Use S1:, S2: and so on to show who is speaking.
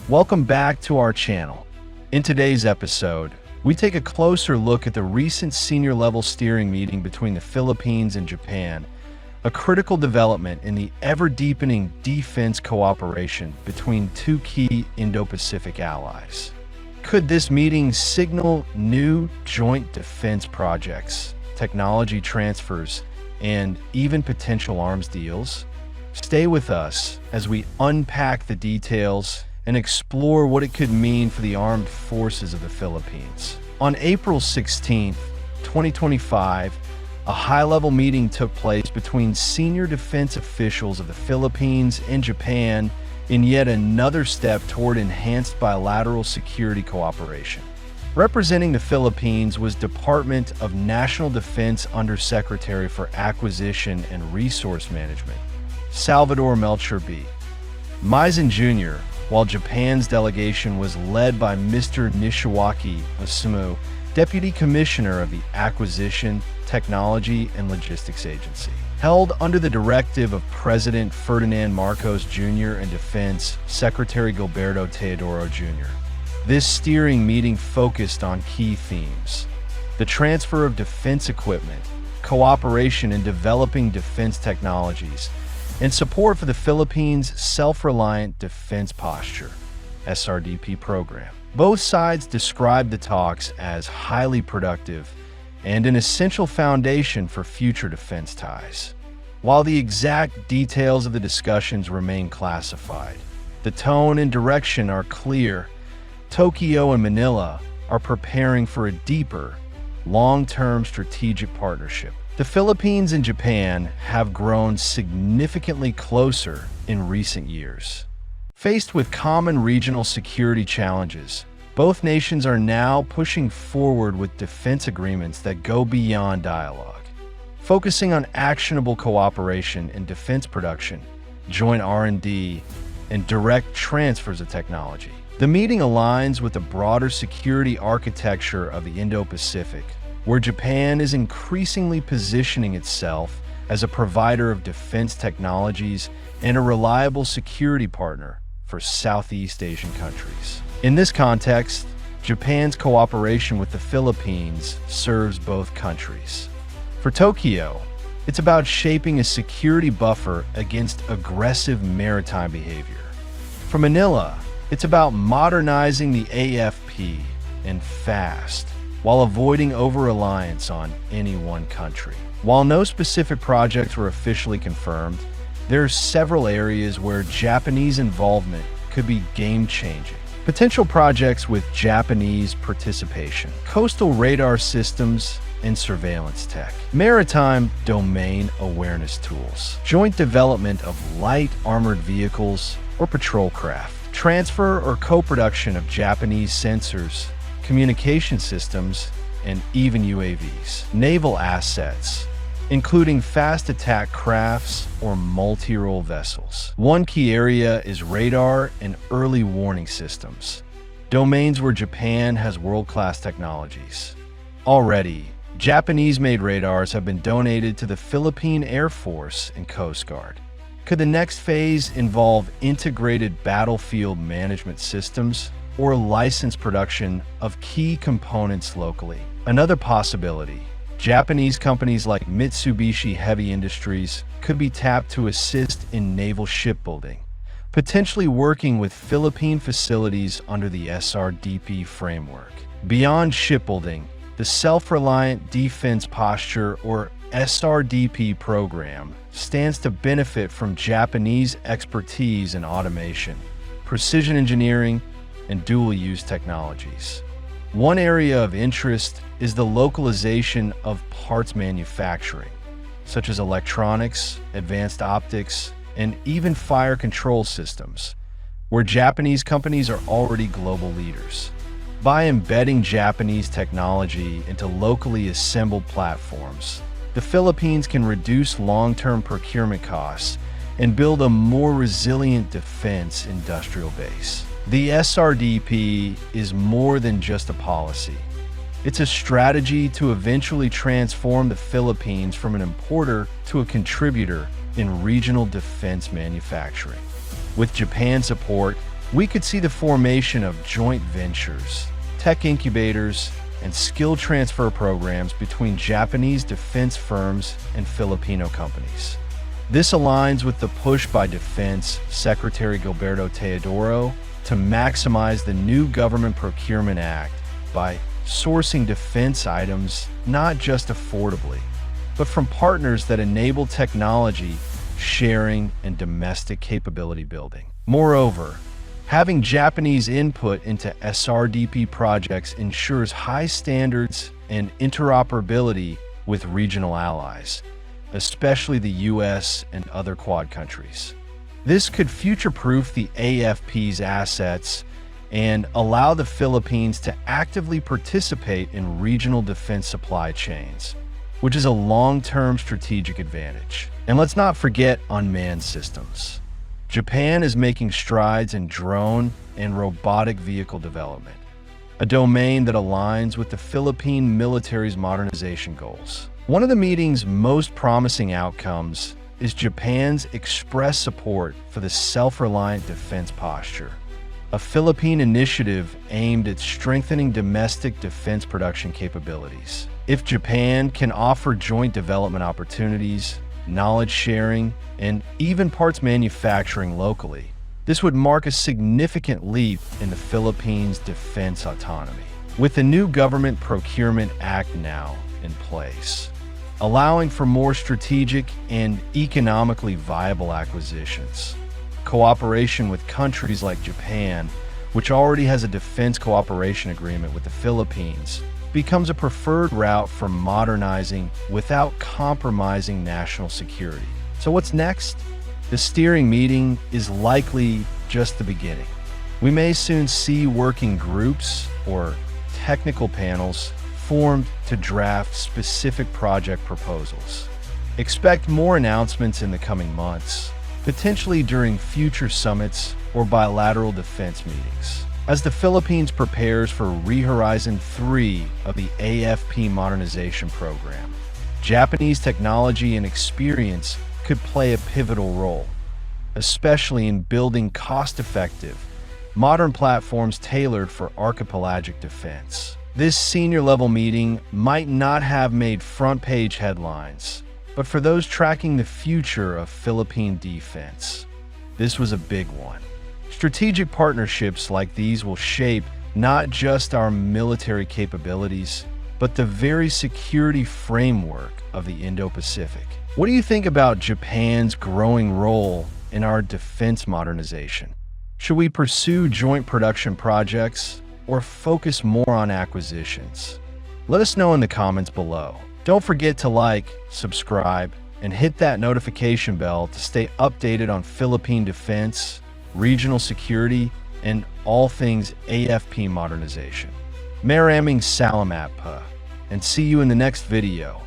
S1: Welcome back to our channel. In today's episode, we take a closer look at the recent senior-level steering meeting between the Philippines and Japan, a critical development in the ever-deepening defense cooperation between two key Indo-Pacific allies. Could this meeting signal new joint defense projects, technology transfers, and even potential arms deals? Stay with us as we unpack the details and explore what it could mean for the armed forces of the Philippines. On April 16, 2025, a high-level meeting took place between senior defense officials of the Philippines and Japan in yet another step toward enhanced bilateral security cooperation. Representing the Philippines was Department of National Defense Undersecretary for Acquisition and Resource Management, Salvador Melchor B. Misen Jr., while Japan's delegation was led by Mr. Nishiwaki Osamu, Deputy Commissioner of the Acquisition, Technology, and Logistics Agency. Held under the directive of President Ferdinand Marcos Jr. and Defense Secretary Gilberto Teodoro Jr. This steering meeting focused on key themes: the transfer of defense equipment, cooperation in developing defense technologies, and support for the Philippines' self-reliant defense posture (SRDP) program. Both sides described the talks as highly productive and an essential foundation for future defense ties. While the exact details of the discussions remain classified, the tone and direction are clear. Tokyo and Manila are preparing for a deeper, long-term strategic partnership. The Philippines and Japan have grown significantly closer in recent years. Faced with common regional security challenges, both nations are now pushing forward with defense agreements that go beyond dialogue, focusing on actionable cooperation in defense production, joint R&D, and direct transfers of technology. The meeting aligns with the broader security architecture of the Indo-Pacific, where Japan is increasingly positioning itself as a provider of defense technologies and a reliable security partner for Southeast Asian countries. In this context, Japan's cooperation with the Philippines serves both countries. For Tokyo, it's about shaping a security buffer against aggressive maritime behavior. For Manila, it's about modernizing the AFP and fast, while avoiding over-reliance on any one country. While no specific projects were officially confirmed, there are several areas where Japanese involvement could be game-changing. Potential projects with Japanese participation: coastal radar systems and surveillance tech, maritime domain awareness tools, joint development of light armored vehicles or patrol craft, transfer or co-production of Japanese sensors, communication systems, and even UAVs. Naval assets, including fast attack crafts or multi-role vessels. One key area is radar and early warning systems, domains where Japan has world-class technologies. Already, Japanese-made radars have been donated to the Philippine Air Force and Coast Guard. Could the next phase involve integrated battlefield management systems or licensed production of key components locally? Another possibility: Japanese companies like Mitsubishi Heavy Industries could be tapped to assist in naval shipbuilding, potentially working with Philippine facilities under the SRDP framework. Beyond shipbuilding, the Self-Reliant Defense Posture, or SRDP program, stands to benefit from Japanese expertise in automation, precision engineering, and dual-use technologies. One area of interest is the localization of parts manufacturing, such as electronics, advanced optics, and even fire control systems, where Japanese companies are already global leaders. By embedding Japanese technology into locally assembled platforms, the Philippines can reduce long-term procurement costs and build a more resilient defense industrial base. The SRDP is more than just a policy. It's a strategy to eventually transform the Philippines from an importer to a contributor in regional defense manufacturing. With Japan's support, We could see the formation of joint ventures, tech incubators, and skill transfer programs between Japanese defense firms and Filipino companies. This aligns with the push by Defense Secretary Gilberto Teodoro to maximize the new Government Procurement Act by sourcing defense items not just affordably, but from partners that enable technology sharing and domestic capability building. Moreover, having Japanese input into SRDP projects ensures high standards and interoperability with regional allies, especially the US and other Quad countries. This could future-proof the AFP's assets and allow the Philippines to actively participate in regional defense supply chains, which is a long-term strategic advantage. And let's not forget unmanned systems. Japan is making strides in drone and robotic vehicle development, a domain that aligns with the Philippine military's modernization goals. One of the meeting's most promising outcomes is Japan's express support for the self-reliant defense posture, a Philippine initiative aimed at strengthening domestic defense production capabilities. If Japan can offer joint development opportunities, knowledge sharing, and even parts manufacturing locally, this would mark a significant leap in the Philippines' defense autonomy. With the new Government Procurement Act now in place, allowing for more strategic and economically viable acquisitions, cooperation with countries like Japan, which already has a defense cooperation agreement with the Philippines, becomes a preferred route for modernizing without compromising national security. So what's next? The steering meeting is likely just the beginning. We may soon see working groups or technical panels formed to draft specific project proposals. Expect more announcements in the coming months, potentially during future summits or bilateral defense meetings. As the Philippines prepares for Rehorizon 3 of the AFP modernization program, Japanese technology and experience could play a pivotal role, especially in building cost-effective, modern platforms tailored for archipelagic defense. This senior-level meeting might not have made front-page headlines, but for those tracking the future of Philippine defense, this was a big one. Strategic partnerships like these will shape not just our military capabilities, but the very security framework of the Indo-Pacific. What do you think about Japan's growing role in our defense modernization? Should we pursue joint production projects or focus more on acquisitions? Let us know in the comments below. Don't forget to like, subscribe, and hit that notification bell to stay updated on Philippine defense, regional security, and all things AFP modernization. Maraming salamat po, and see you in the next video.